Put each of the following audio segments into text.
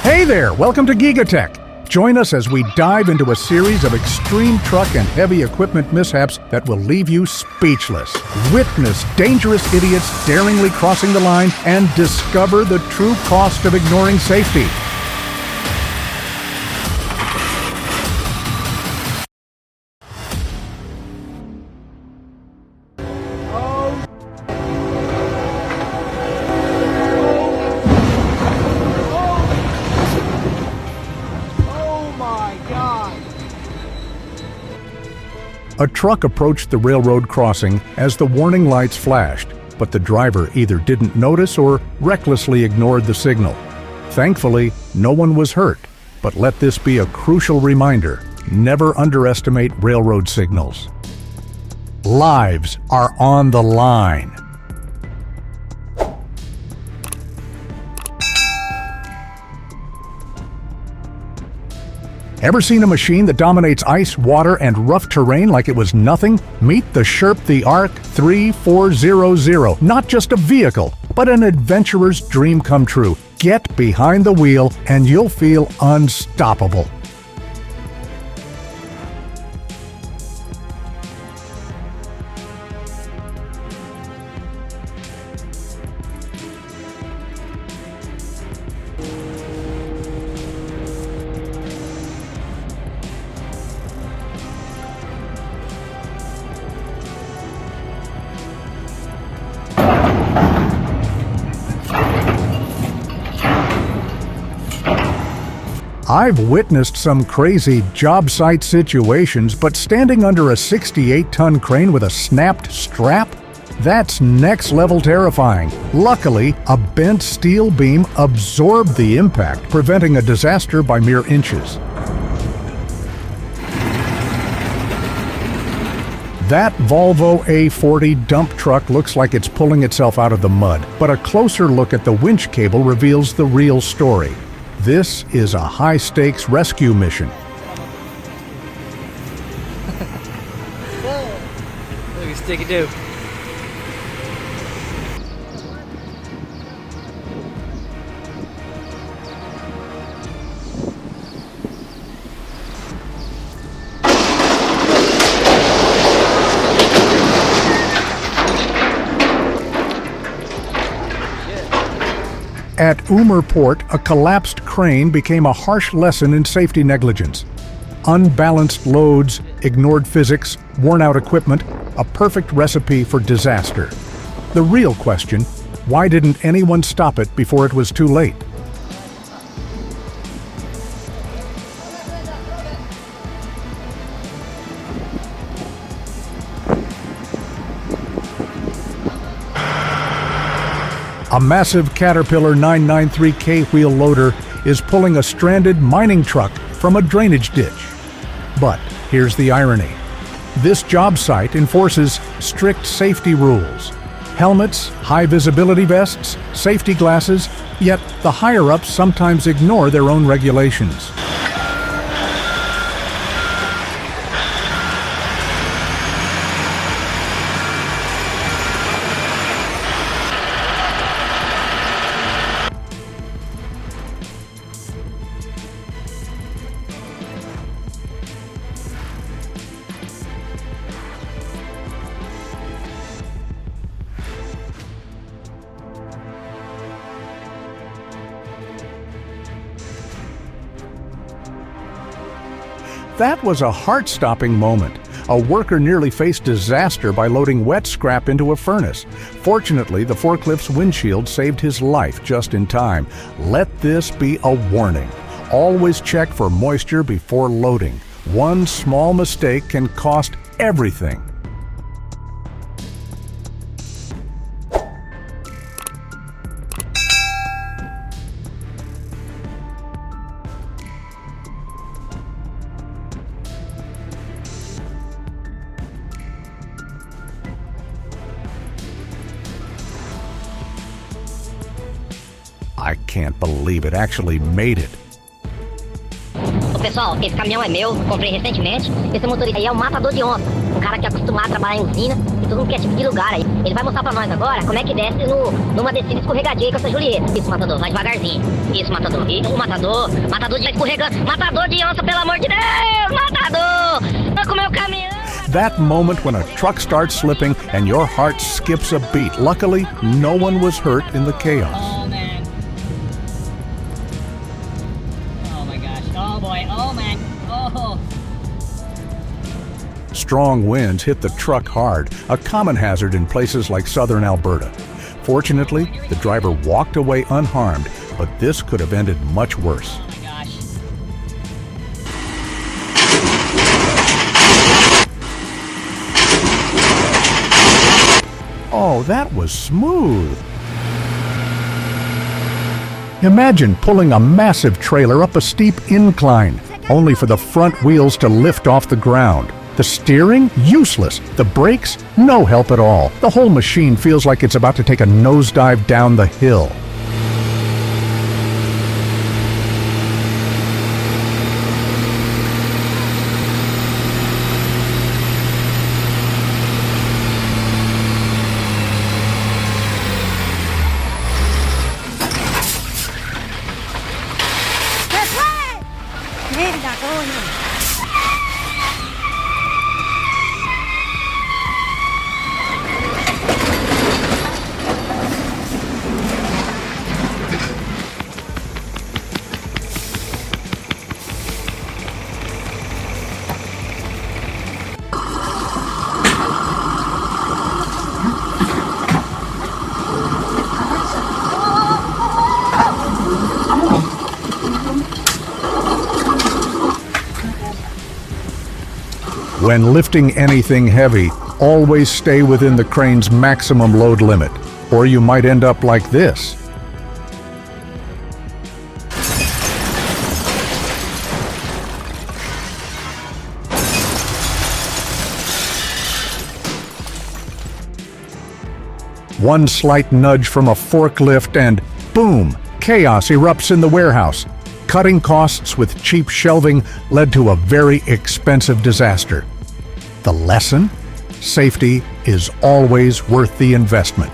Hey there, welcome to Giga. Join us as we dive into a series of extreme truck and heavy equipment mishaps that will leave you speechless. Witness dangerous idiots daringly crossing the line and discover the true cost of ignoring safety. A truck approached the railroad crossing as the warning lights flashed, but the driver either didn't notice or recklessly ignored the signal. Thankfully, no one was hurt, but let this be a crucial reminder: never underestimate railroad signals. Lives are on the line. Ever seen a machine that dominates ice, water, and rough terrain like it was nothing? Meet the Sherp the Arc 3400. Not just a vehicle, but an adventurer's dream come true. Get behind the wheel and you'll feel unstoppable. I've witnessed some crazy job site situations, but standing under a 68-ton crane with a snapped strap? That's next level terrifying. Luckily, a bent steel beam absorbed the impact, preventing a disaster by mere inches. That Volvo A40 dump truck looks like it's pulling itself out of the mud, but a closer look at the winch cable reveals the real story. This is a high-stakes rescue mission. Look at Sticky Doo. At Umer Port, a collapsed crane became a harsh lesson in safety negligence. Unbalanced loads, ignored physics, worn-out equipment, a perfect recipe for disaster. The real question: why didn't anyone stop it before it was too late? A massive Caterpillar 993K wheel loader is pulling a stranded mining truck from a drainage ditch. But here's the irony. This job site enforces strict safety rules. Helmets, high visibility vests, safety glasses, yet the higher-ups sometimes ignore their own regulations. That was a heart-stopping moment. A worker nearly faced disaster by loading wet scrap into a furnace. Fortunately, the forklift's windshield saved his life just in time. Let this be a warning. Always check for moisture before loading. One small mistake can cost everything. I can't believe it actually made it. Ô pessoal, esse caminhão é meu, comprei recentemente. Esse motorista aí é um matador de onça. Um cara que é acostumado a trabalhar em usina e tudo que é tipo de lugar aí. Ele vai mostrar pra nós agora como é que desce numa descida escorregadia aí com essa Julieta. Isso, matador, vai devagarzinho. Isso, matador. Isso, matador de escorregando. Matador de onça, pelo amor de Deus! Matador! Vai comer o caminhão! That moment when a truck starts slipping and your heart skips a beat. Luckily, no one was hurt in the chaos. Oh, man. Oh, my gosh. Oh, boy. Oh, man. Oh. Strong winds hit the truck hard, a common hazard in places like southern Alberta. Fortunately, the driver walked away unharmed, but this could have ended much worse. Oh, my gosh. Oh, that was smooth. Imagine pulling a massive trailer up a steep incline, only for the front wheels to lift off the ground. The steering? Useless. The brakes? No help at all. The whole machine feels like it's about to take a nosedive down the hill. Merda, coño. When lifting anything heavy, always stay within the crane's maximum load limit, or you might end up like this. One slight nudge from a forklift and boom, chaos erupts in the warehouse. Cutting costs with cheap shelving led to a very expensive disaster. The lesson? Safety is always worth the investment.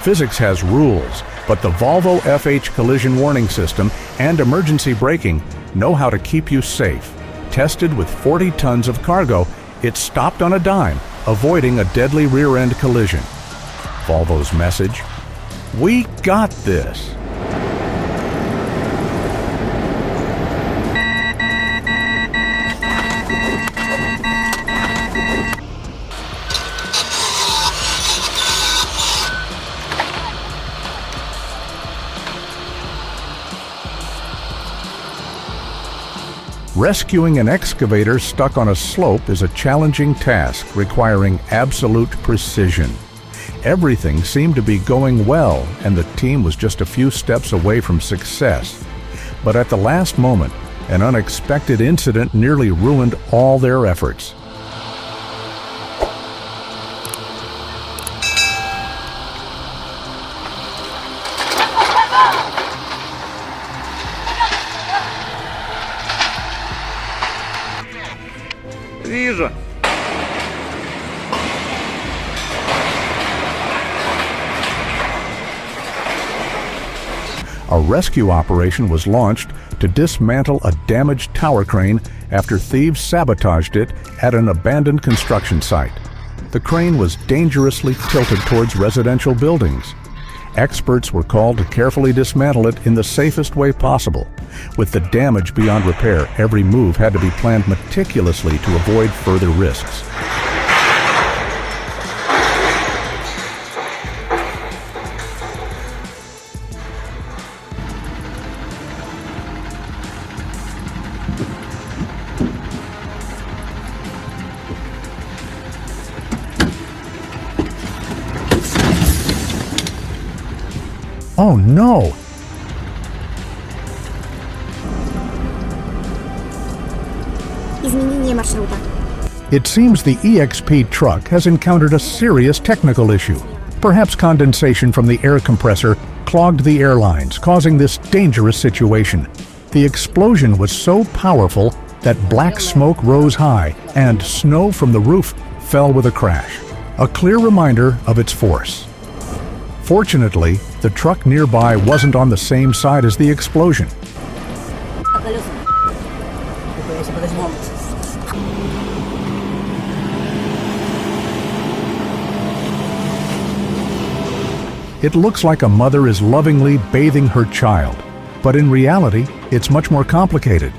Physics has rules, but the Volvo FH collision warning system and emergency braking know how to keep you safe. Tested with 40 tons of cargo, it stopped on a dime, avoiding a deadly rear-end collision. Volvo's message: we got this. Rescuing an excavator stuck on a slope is a challenging task requiring absolute precision. Everything seemed to be going well, and the team was just a few steps away from success. But at the last moment, an unexpected incident nearly ruined all their efforts. Вижу. A rescue operation was launched to dismantle a damaged tower crane after thieves sabotaged it at an abandoned construction site. The crane was dangerously tilted towards residential buildings. Experts were called to carefully dismantle it in the safest way possible. With the damage beyond repair, every move had to be planned meticulously to avoid further risks. Oh no! Изменение маршрута. It seems the EXP truck has encountered a serious technical issue. Perhaps condensation from the air compressor clogged the air lines, causing this dangerous situation. The explosion was so powerful that black smoke rose high and snow from the roof fell with a crash, a clear reminder of its force. Fortunately, the truck nearby wasn't on the same side as the explosion. It looks like a mother is lovingly bathing her child, but in reality, it's much more complicated.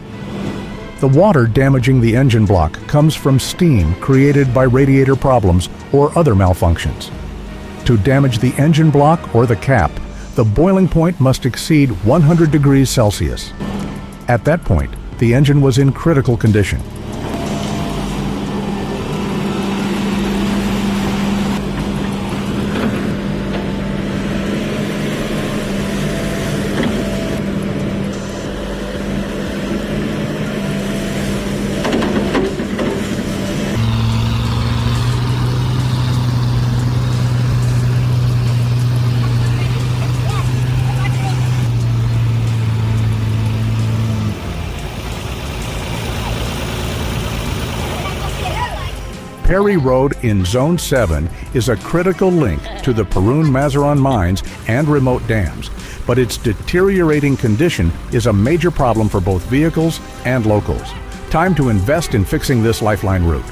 The water damaging the engine block comes from steam created by radiator problems or other malfunctions. To damage the engine block or the cap, the boiling point must exceed 100 degrees Celsius. At that point, the engine was in critical condition. Perry Road in Zone 7 is a critical link to the Perun-Mazaron mines and remote dams, but its deteriorating condition is a major problem for both vehicles and locals. Time to invest in fixing this lifeline route.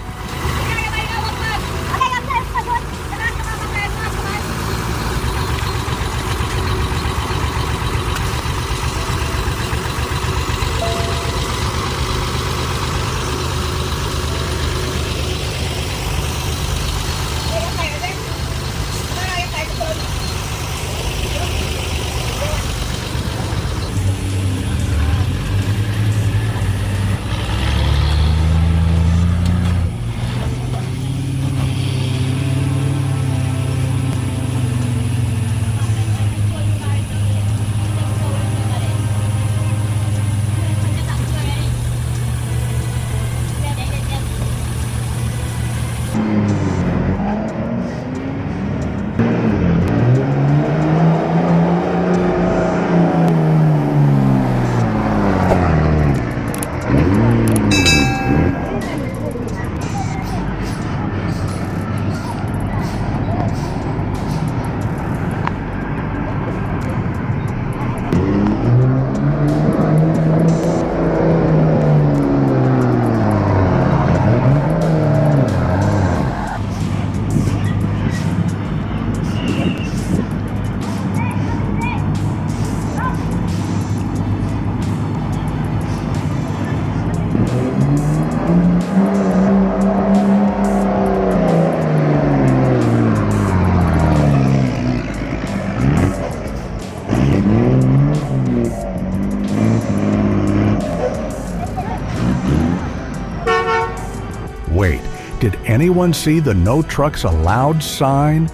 Wait, did anyone see the No Trucks Allowed sign?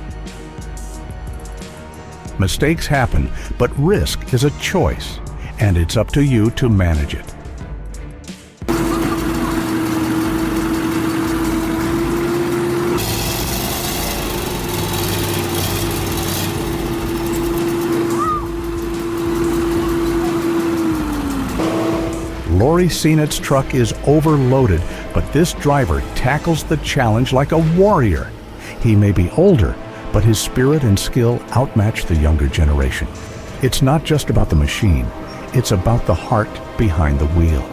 Mistakes happen, but risk is a choice, and it's up to you to manage it. Lori Senet's truck is overloaded, but this driver tackles the challenge like a warrior. He may be older, but his spirit and skill outmatch the younger generation. It's not just about the machine, it's about the heart behind the wheel.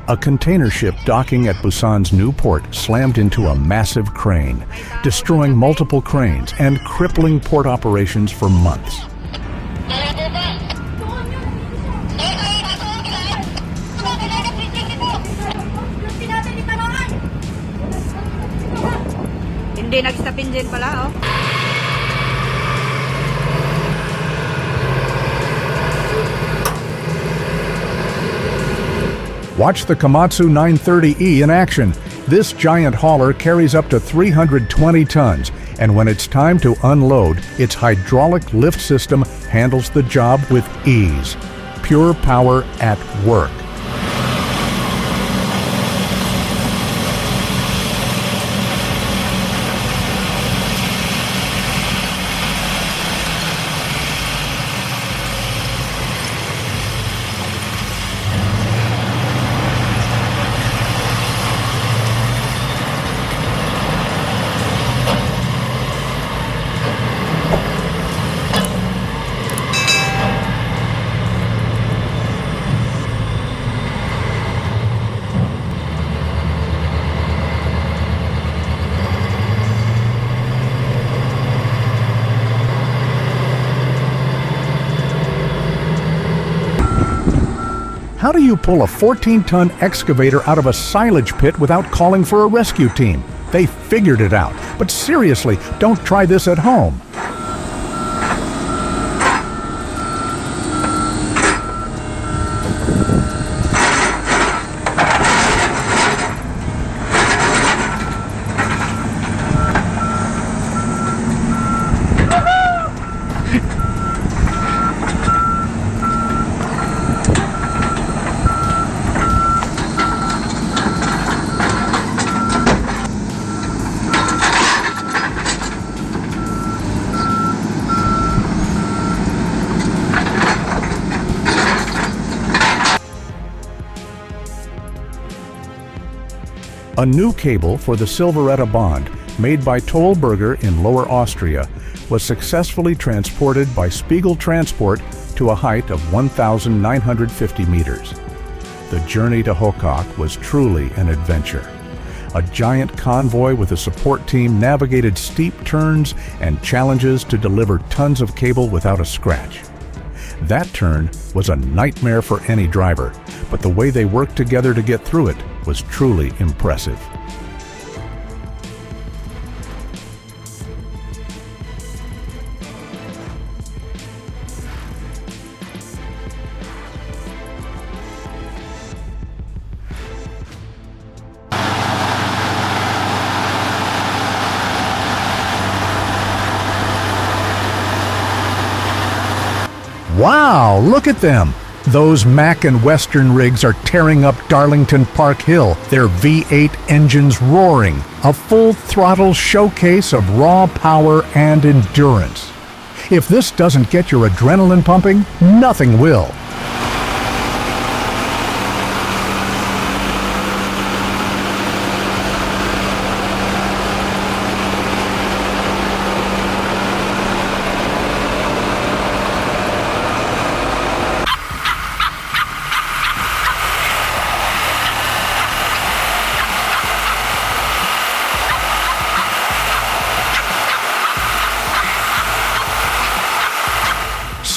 A container ship docking at Busan's new port slammed into a massive crane, destroying multiple cranes and crippling port operations for months. Hindi nag-stop engine pala, oh. Watch the Komatsu 930E in action. This giant hauler carries up to 320 tons, and when it's time to unload, its hydraulic lift system handles the job with ease. Pure power at work. How do you pull a 14-ton excavator out of a silage pit without calling for a rescue team? They figured it out. But seriously, don't try this at home. A new cable for the Silveretta bond, made by Tollberger in Lower Austria, was successfully transported by Spiegel Transport to a height of 1,950 meters. The journey to Hokok was truly an adventure. A giant convoy with a support team navigated steep turns and challenges to deliver tons of cable without a scratch. That turn was a nightmare for any driver, but the way they worked together to get through it was truly impressive. Wow, look at them! Those Mack and Western rigs are tearing up Darlington Park Hill, their V8 engines roaring, a full-throttle showcase of raw power and endurance. If this doesn't get your adrenaline pumping, nothing will.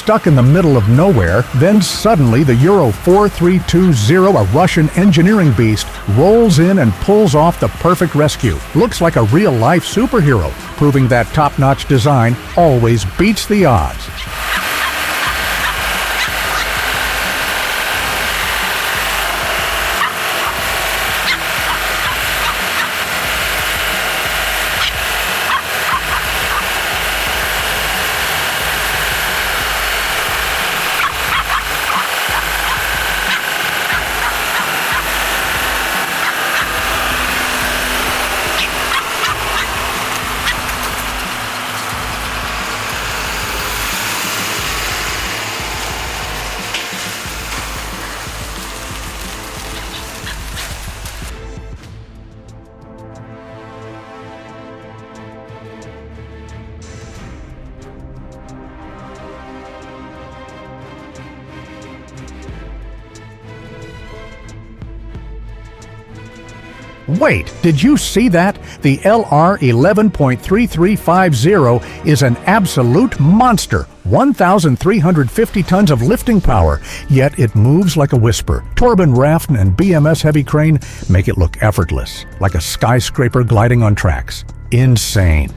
Stuck in the middle of nowhere, then suddenly the Euro 4320, a Russian engineering beast, rolls in and pulls off the perfect rescue. Looks like a real-life superhero, proving that top-notch design always beats the odds. Wait, did you see that? The LR 11.3350 is an absolute monster. 1,350 tons of lifting power, yet it moves like a whisper. Torben Rafn and BMS Heavy Crane make it look effortless, like a skyscraper gliding on tracks. Insane.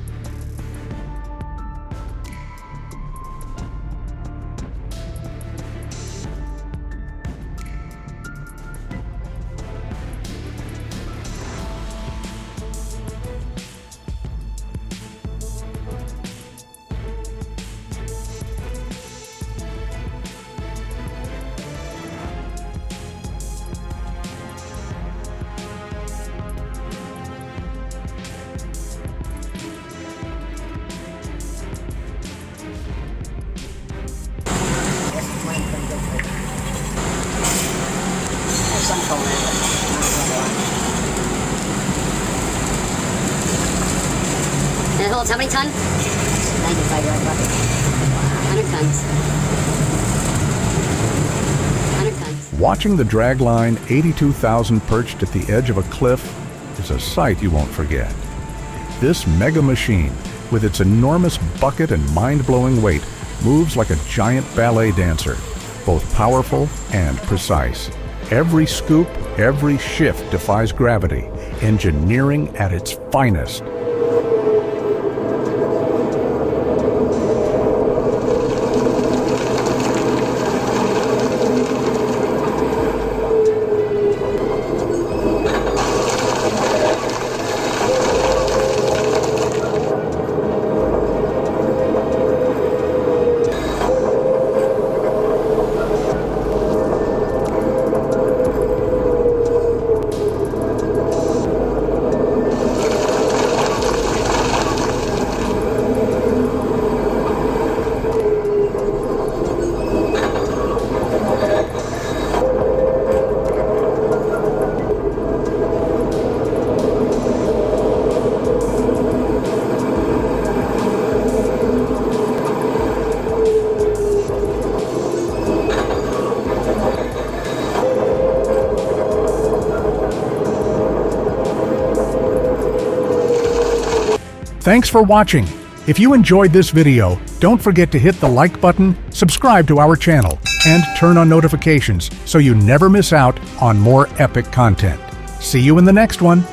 And it holds how many tons? 95 yards bucket. 100 tons. 100 tons. Watching the dragline 82,000 perched at the edge of a cliff is a sight you won't forget. This mega machine, with its enormous bucket and mind-blowing weight, moves like a giant ballet dancer, both powerful and precise. Every scoop, every shift defies gravity, engineering at its finest. Thanks for watching. If you enjoyed this video, don't forget to hit the like button, subscribe to our channel, and turn on notifications so you never miss out on more epic content. See you in the next one.